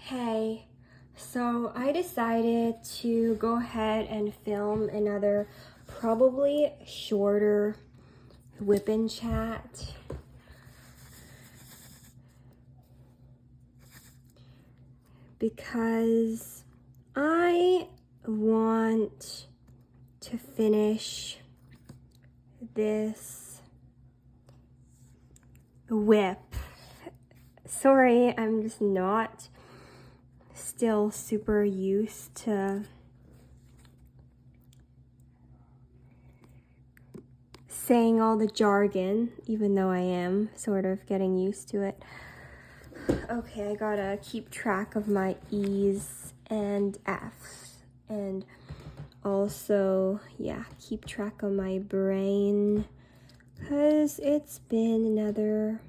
Hey, so I decided to go ahead and film another probably shorter WIP and Chat because I want to finish this WIP. Sorry, I'm just not still super used to saying all the jargon, even though I am sort of getting used to it. Okay, I gotta keep track of my E's and F's, and also, yeah, keep track of my brain, because it's been another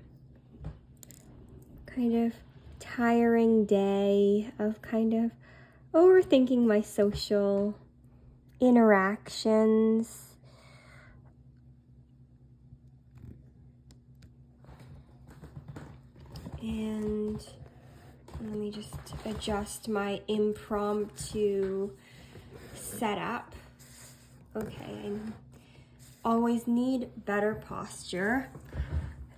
kind of tiring day of kind of overthinking my social interactions. And let me just adjust my impromptu setup. Okay, I always need better posture.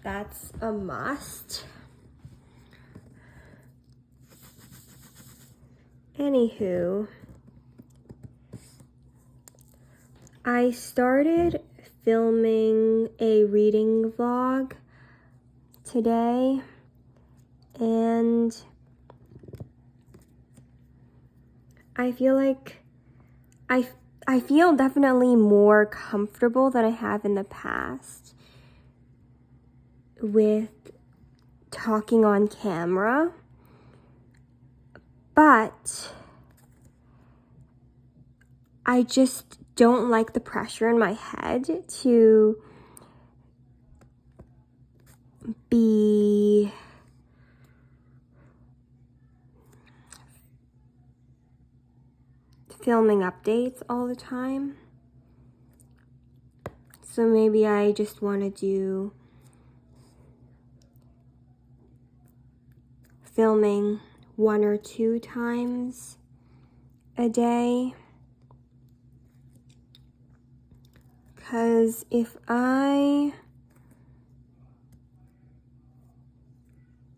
That's a must. Anywho, I started filming a reading vlog today, and I feel like I feel definitely more comfortable than I have in the past with talking on camera, but I just don't like the pressure in my head to be filming updates all the time. So maybe I just want to do filming 1 or 2 times a day. Because if I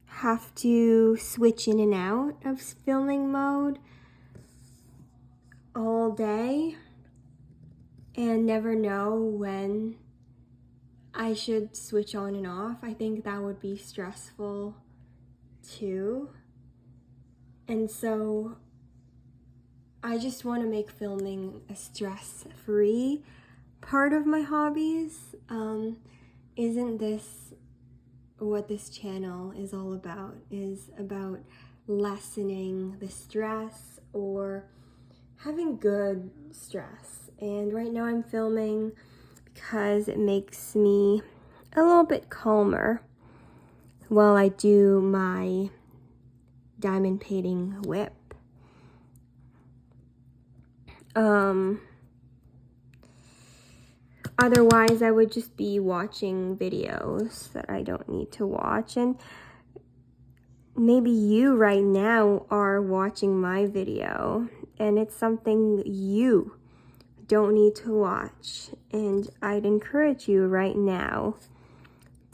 have to switch in and out of filming mode all day and never know when I should switch on and off, I think that would be stressful too. And so I just want to make filming a stress-free part of my hobbies. Isn't this what this channel is all about? Is about lessening the stress or having good stress. And right now I'm filming because it makes me a little bit calmer while I do my diamond painting WIP. Otherwise, I would just be watching videos that I don't need to watch. And maybe you right now are watching my video and it's something you don't need to watch. And I'd encourage you right now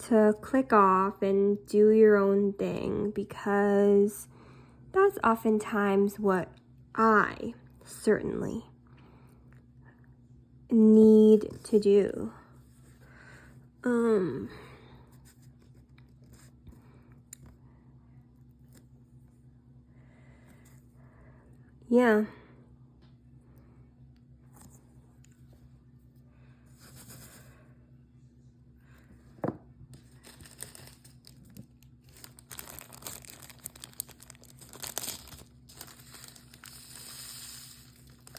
to click off and do your own thing, because that's oftentimes what I certainly need to do. Yeah.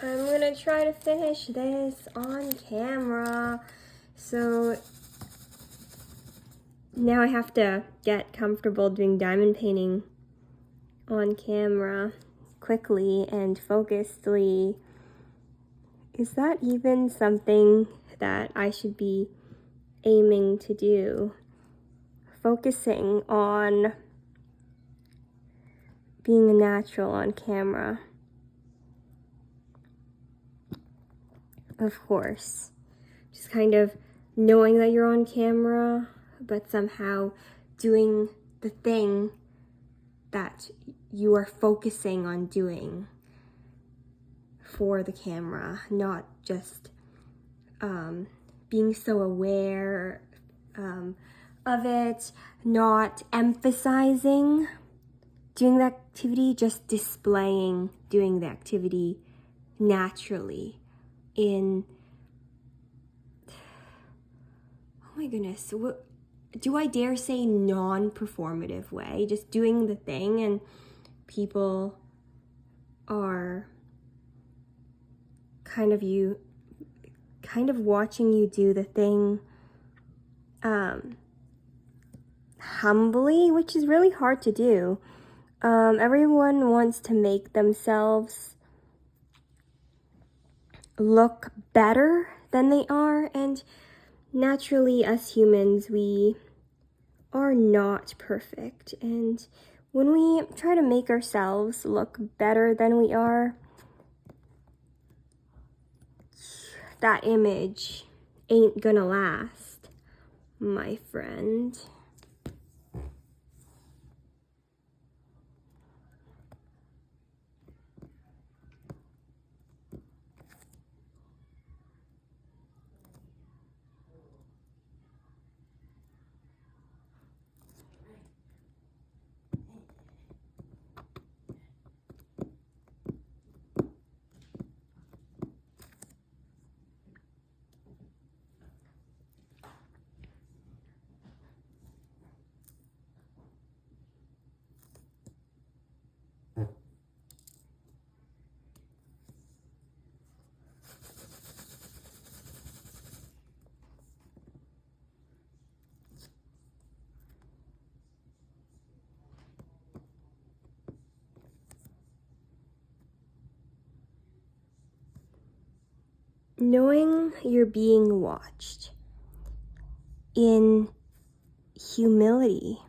I'm gonna try to finish this on camera. So now I have to get comfortable doing diamond painting on camera quickly and focusedly. Is that even something that I should be aiming to do? Focusing on being a natural on camera. Of course. Just kind of knowing that you're on camera, but somehow doing the thing that you are focusing on doing for the camera, not just being so aware of it, not emphasizing doing the activity, just displaying doing the activity naturally in, oh my goodness, what do I dare say, non-performative way, just doing the thing, and people are kind of watching you do the thing humbly, which is really hard to do. Everyone wants to make themselves look better than they are, and naturally as humans we are not perfect, and when we try to make ourselves look better than we are, that image ain't gonna last, my friend. Knowing you're being watched in humility.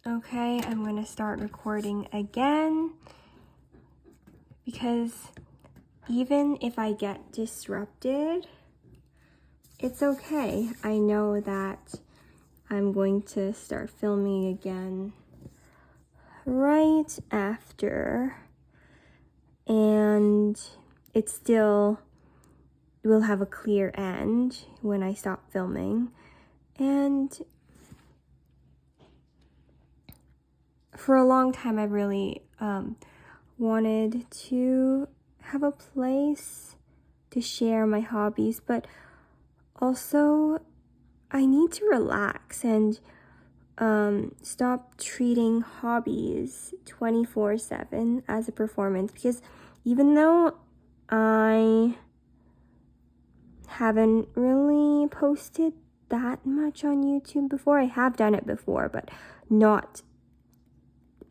Okay, I'm gonna start recording again, because even if I get disrupted, it's okay. I know that I'm going to start filming again right after, and it still will have a clear end when I stop filming. And for a long time, I really wanted to have a place to share my hobbies, but also I need to relax and stop treating hobbies 24/7 as a performance, because even though I haven't really posted that much on YouTube before, I have done it before, but not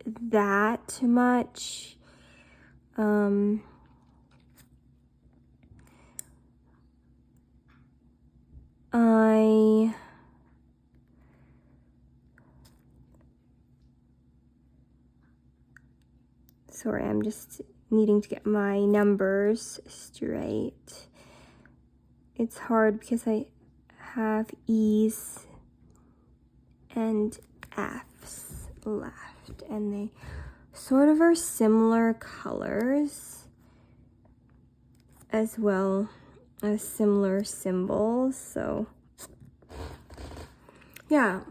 that much. Sorry, I'm just needing to get my numbers straight. It's hard because I have E's and F's left, and they sort of are similar colors as well as similar symbols. So yeah,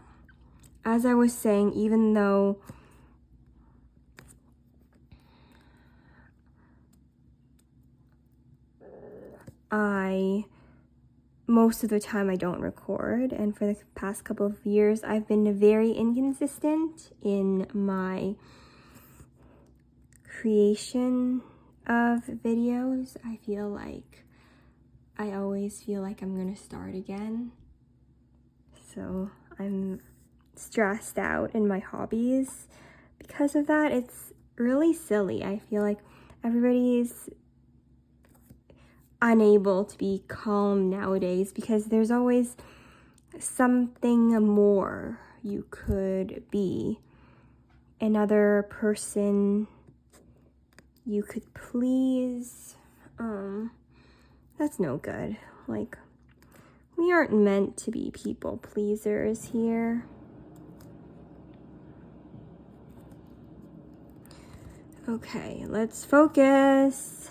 as I was saying, even though I most of the time I don't record, and for the past couple of years I've been very inconsistent in my creation of videos. I always feel like I'm gonna start again, so I'm stressed out in my hobbies because of that. It's really silly. I feel like everybody's unable to be calm nowadays because there's always something more you could be. Another person you could please. That's no good. Like, we aren't meant to be people pleasers here. Okay, let's focus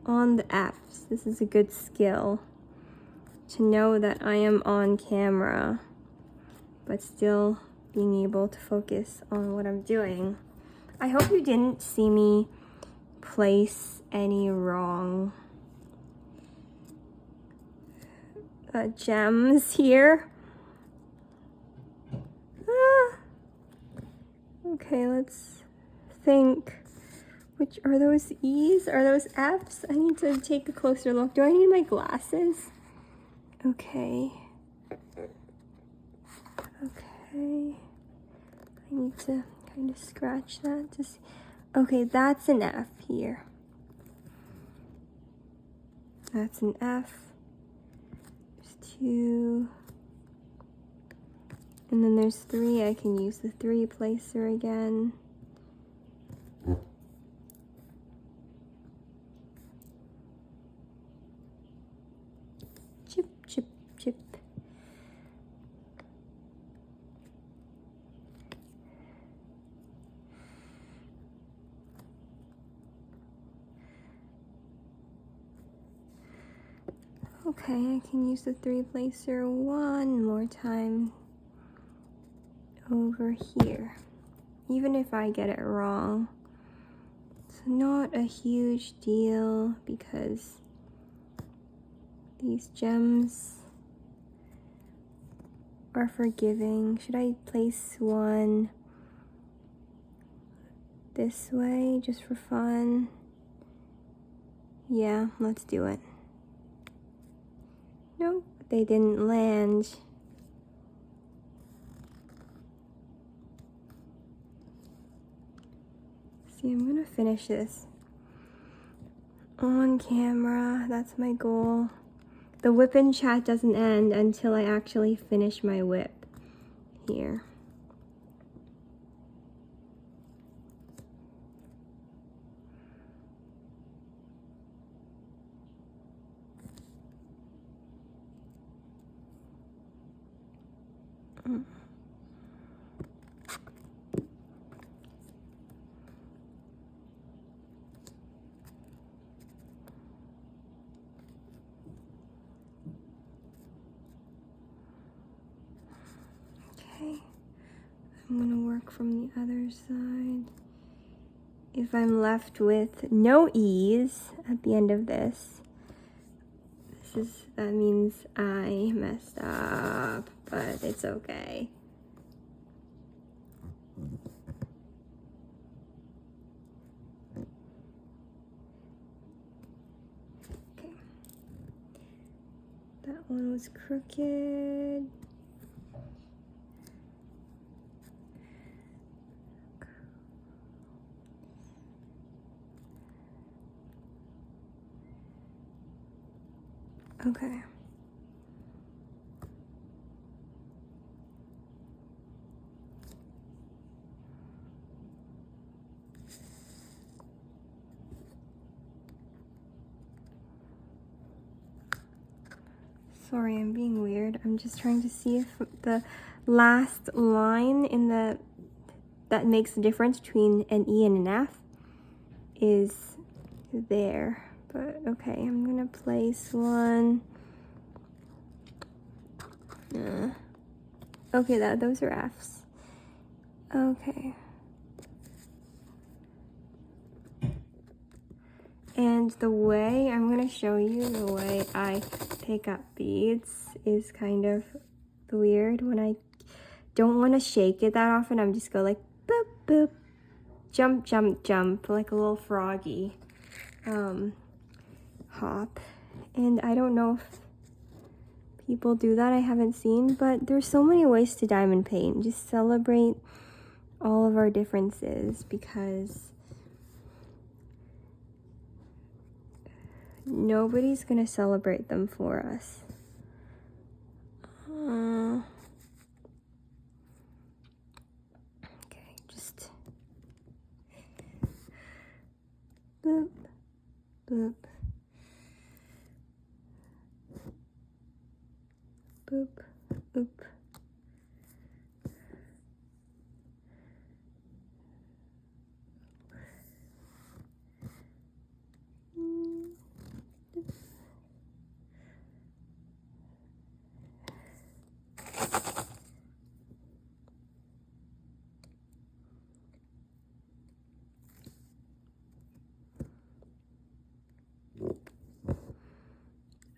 on the F's. This is a good skill to know that I am on camera, but still being able to focus on what I'm doing. I hope you didn't see me place any wrong gems here. Okay, let's think. Which are those E's? Are those F's? I need to take a closer look. Do I need my glasses? Okay. Okay. I need to kind of scratch that to see. Okay, that's an F here. That's an F. There's 2. And then there's 3. I can use the 3 placer again. Chip, chip, chip. Okay, I can use the 3 placer one more time over here. Even if I get it wrong, it's not a huge deal because these gems are forgiving. Should I place one this way just for fun? Yeah, let's do it. Nope, they didn't land. See, I'm gonna finish this on camera. That's my goal. The WIP and Chat doesn't end until I actually finish my WIP here. Okay, I'm gonna work from the other side. If I'm left with no E's at the end of this, that means I messed up, but it's okay. Okay. That one was crooked. Okay. Sorry, I'm being weird. I'm just trying to see if the last line in that makes the difference between an E and an F is there. But okay, I'm gonna place one. Okay, those are F's. Okay. And the way I'm gonna show you the way I pick up beads is kind of weird. When I don't want to shake it that often, I'm just go like boop boop, jump jump jump, like a little froggy hop. And I don't know if people do that, I haven't seen, but there's so many ways to diamond paint. Just celebrate all of our differences, because nobody's gonna celebrate them for us. Okay, just boop, boop, boop, boop.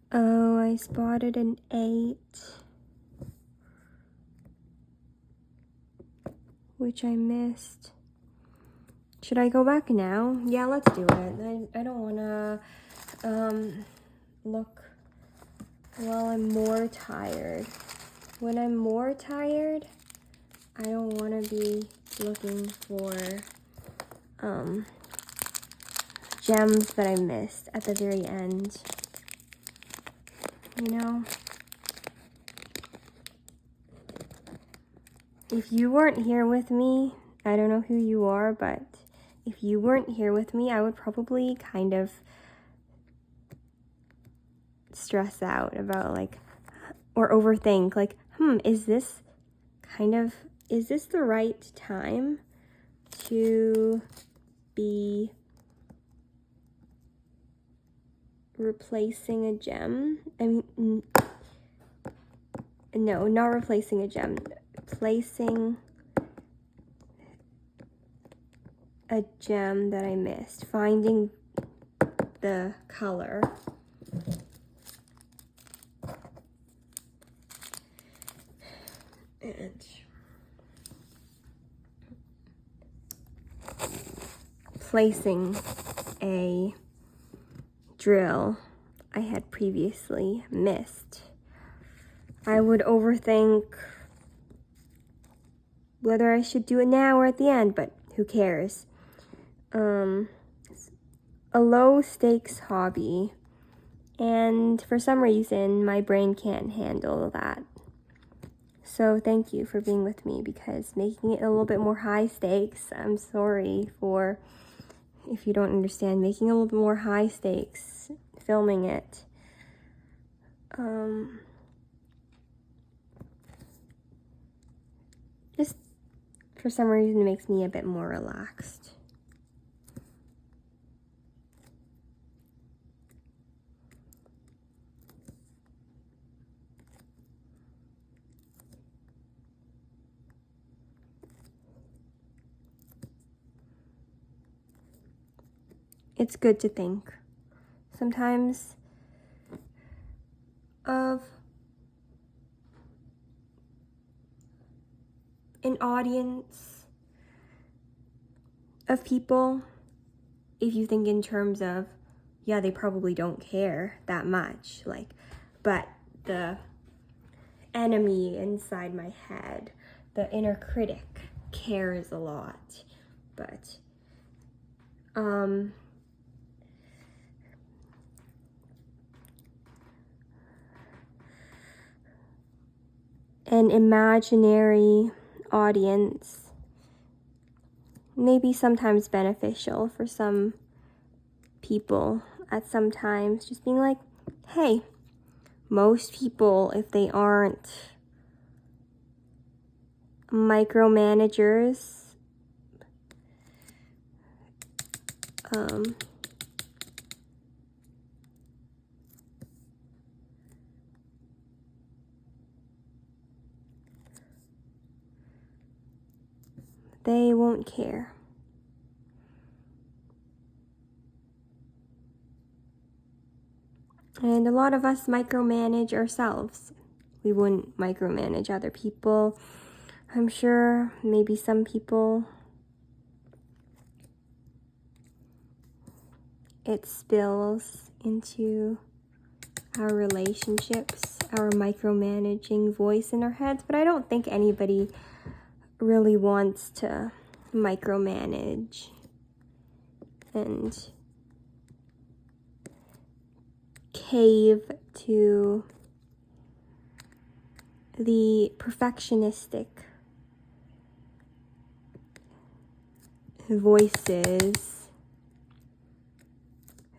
Oh, I spotted an 8, which I missed. Should I go back now? Yeah, let's do it. I don't wanna look while I'm more tired. When I'm more tired, I don't wanna be looking for gems that I missed at the very end. You know? If you weren't here with me, I don't know who you are, but if you weren't here with me, I would probably kind of stress out about like, or overthink like, is this the right time to be replacing a gem? I mean, no, not replacing a gem, placing a gem that I missed, finding the color. And placing a drill I had previously missed. I would overthink whether I should do it now or at the end, but who cares? A low stakes hobby, and for some reason my brain can't handle that. So thank you for being with me, because making it a little bit more high stakes, I'm sorry for if you don't understand, making it a little bit more high stakes, filming it. Just for some reason it makes me a bit more relaxed. It's good to think sometimes of an audience of people. If you think in terms of, yeah, they probably don't care that much, like, but the enemy inside my head, the inner critic, cares a lot. But an imaginary audience may be sometimes beneficial for some people at some times. Just being like, hey, most people, if they aren't micromanagers, they won't care. And a lot of us micromanage ourselves. We wouldn't micromanage other people. I'm sure maybe some people, it spills into our relationships, our micromanaging voice in our heads, but I don't think anybody really wants to micromanage and cave to the perfectionistic voices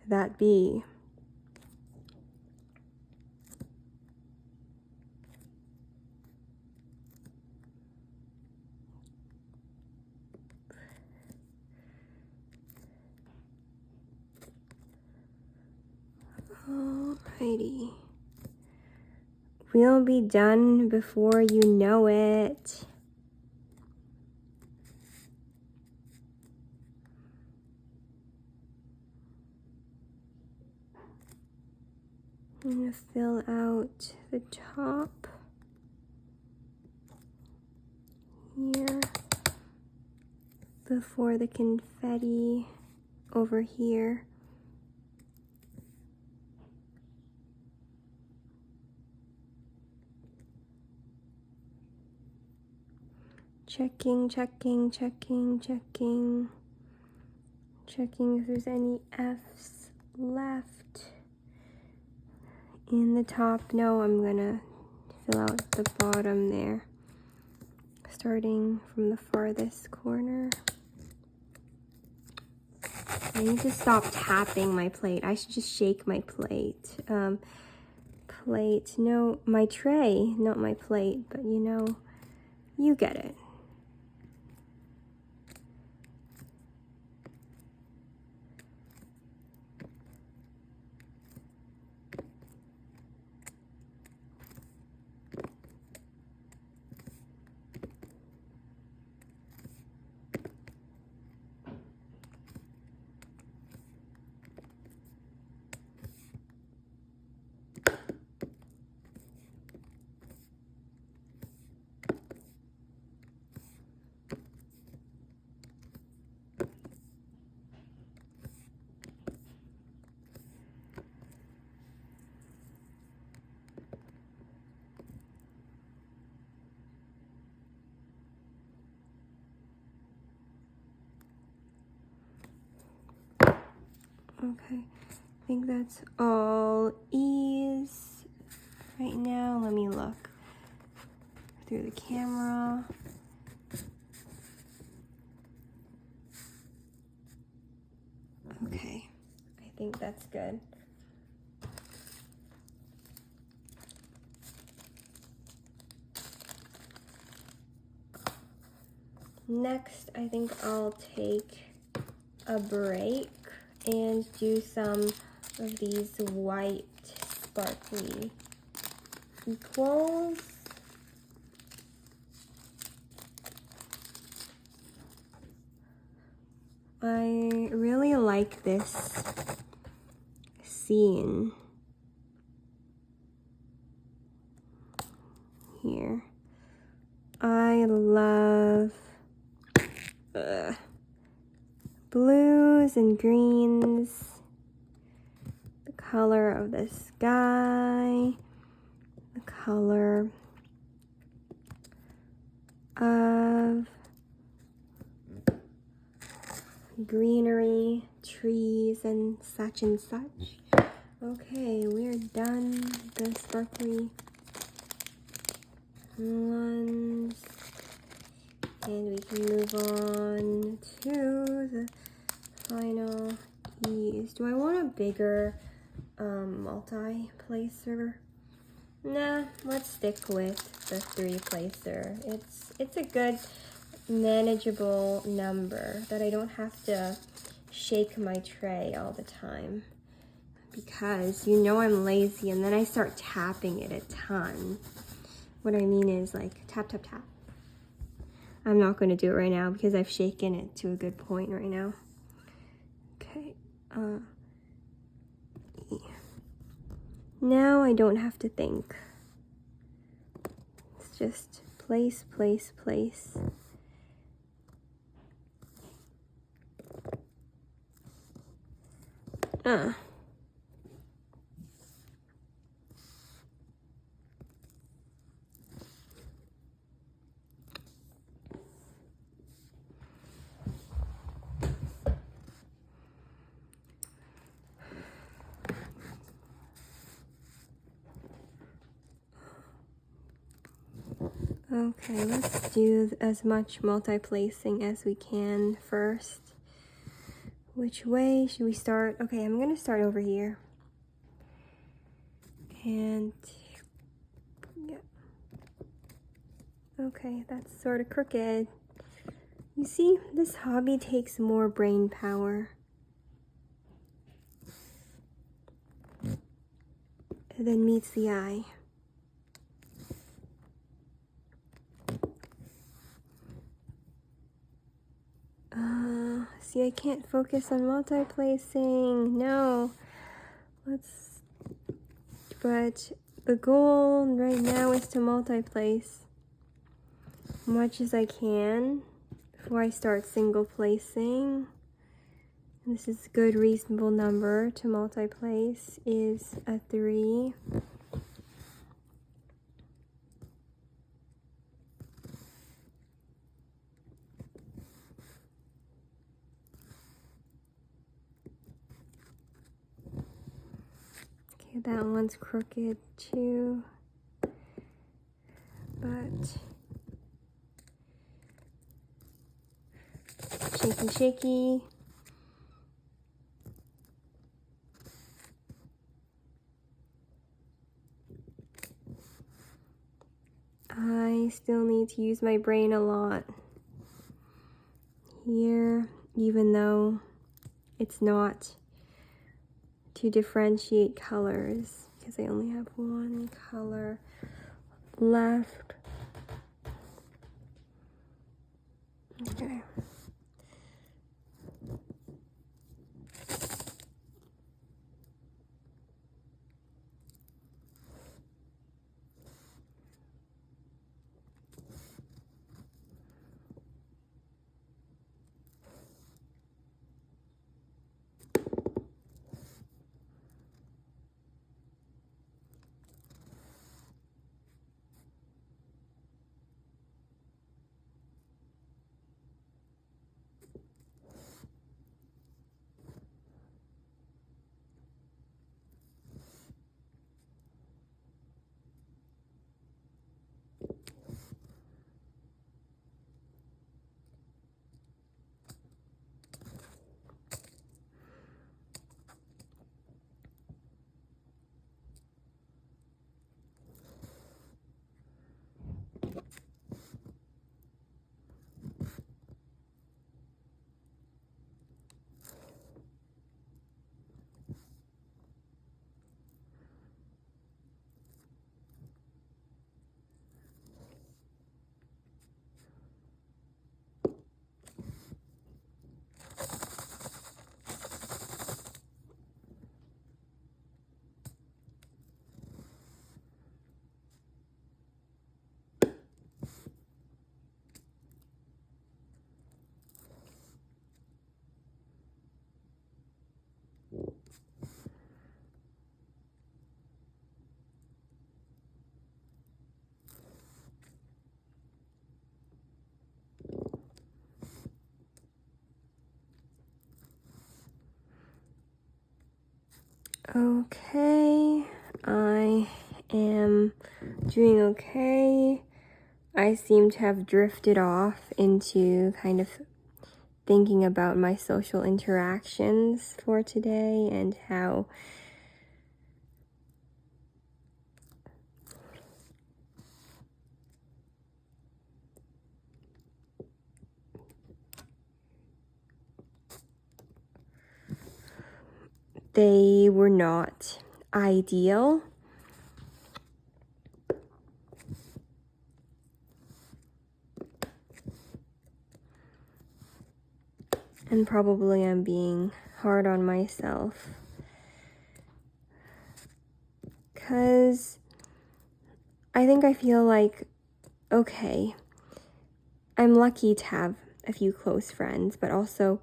that be. Alrighty. We'll be done before you know it. I'm going to fill out the top here before the confetti over here. Checking if there's any F's left in the top. No, I'm gonna fill out the bottom there, starting from the farthest corner. I need to stop tapping my plate. I should just shake my plate. No, my tray, not my plate, but you know, you get it. Okay, I think that's all ease right now. Let me look through the camera. Okay, I think that's good. Next, I think I'll take a break and do some of these white sparkly equals. I really like this scene here. I love blues and greens, the color of the sky, the color of greenery, trees, and such and such. Okay, we're done the sparkly ones, and we can move on to the final ease. Do I want a bigger multi-placer? Nah, let's stick with the 3-placer. It's a good manageable number that I don't have to shake my tray all the time, because you know I'm lazy and then I start tapping it a ton. What I mean is like tap, tap, tap. I'm not going to do it right now because I've shaken it to a good point right now. Okay. Now I don't have to think. It's just place, place, place. Okay, let's do as much multi-placing as we can first. Which way should we start? Okay, I'm gonna start over here. And yeah. Okay, that's sort of crooked. You see, this hobby takes more brain power than meets the eye. See, I can't focus on multi-placing. No. But the goal right now is to multi-place as much as I can before I start single placing. And this is a good reasonable number to multi-place is a 3. Okay, that one's crooked too, but shaky, shaky. I still need to use my brain a lot here, even though it's not to differentiate colors, because I only have one color left. Okay. Okay, I am doing okay. I seem to have drifted off into kind of thinking about my social interactions for today and how they were not ideal. And probably I'm being hard on myself because I think I feel like, okay, I'm lucky to have a few close friends, but also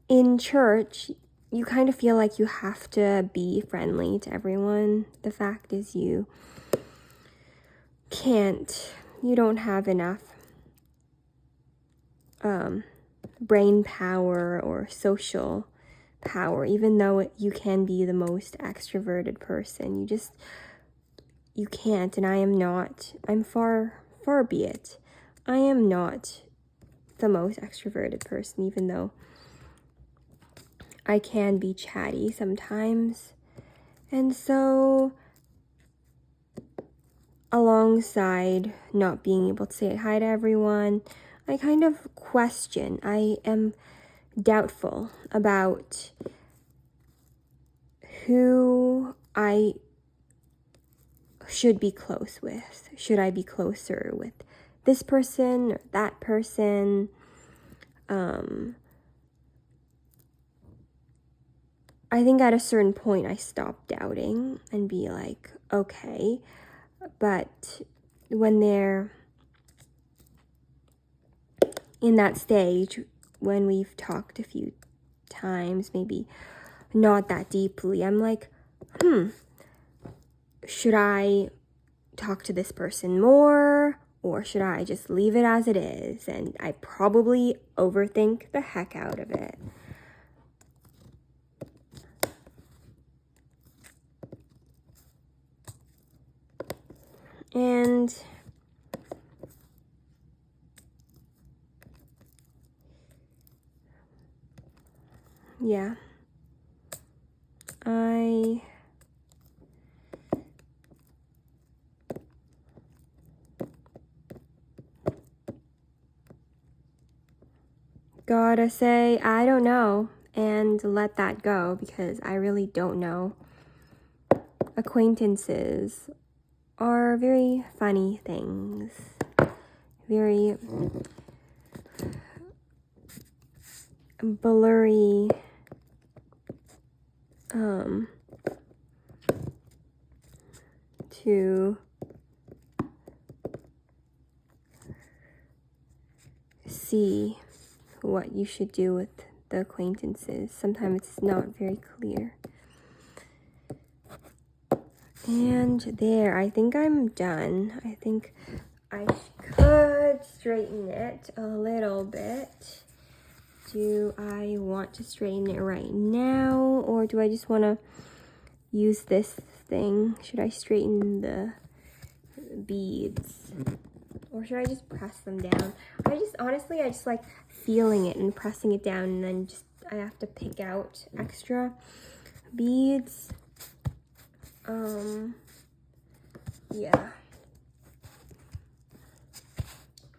in church, you kind of feel like you have to be friendly to everyone. The fact is you don't have enough brain power or social power, even though you can be the most extroverted person. You can't, and I am not. I'm far be it. I am not the most extroverted person, even though I can be chatty sometimes. And so, alongside not being able to say hi to everyone, I kind of question. I am doubtful about who I should be close with. Should I be closer with this person or that person? I think at a certain point I stopped doubting and be like, okay, but when they're in that stage, when we've talked a few times, maybe not that deeply, I'm like, should I talk to this person more, or should I just leave it as it is? And I probably overthink the heck out of it. And yeah, I gotta say, I don't know, and let that go, because I really don't know. Acquaintances are very funny things. Very blurry, to see what you should do with the acquaintances. Sometimes it's not very clear. And there, I think I'm done. I think I could straighten it a little bit. Do I want to straighten it right now, or do I just want to use this thing? Should I straighten the beads, or should I just press them down? I just like feeling it and pressing it down, and then I have to pick out extra beads. Yeah.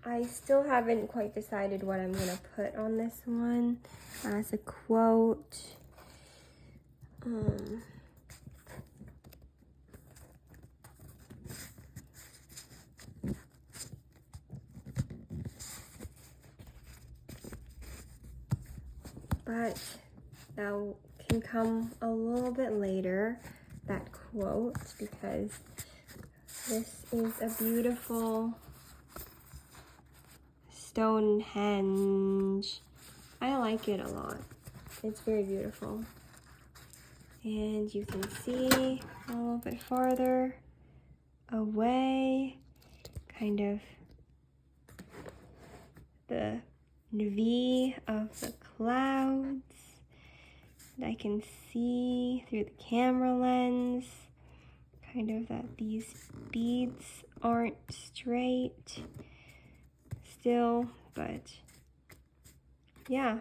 I still haven't quite decided what I'm gonna put on this one as a quote. But that can come a little bit later, that quote, because this is a beautiful Stonehenge. I like it a lot. It's very beautiful. And you can see a little bit farther away, kind of the V of the clouds that I can see through the camera lens. Kind of that these beads aren't straight still, but yeah.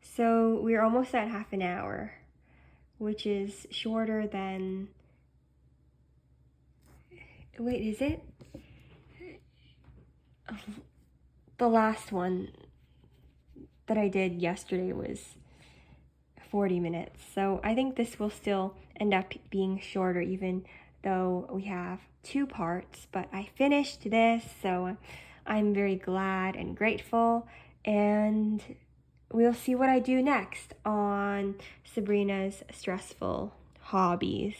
So we're almost at half an hour, which is shorter than, wait, is it? The last one that I did yesterday was 40 minutes. So I think this will still end up being shorter, even though we have 2 parts, but I finished this, so I'm very glad and grateful. And we'll see what I do next on Sabrina's stressful hobbies.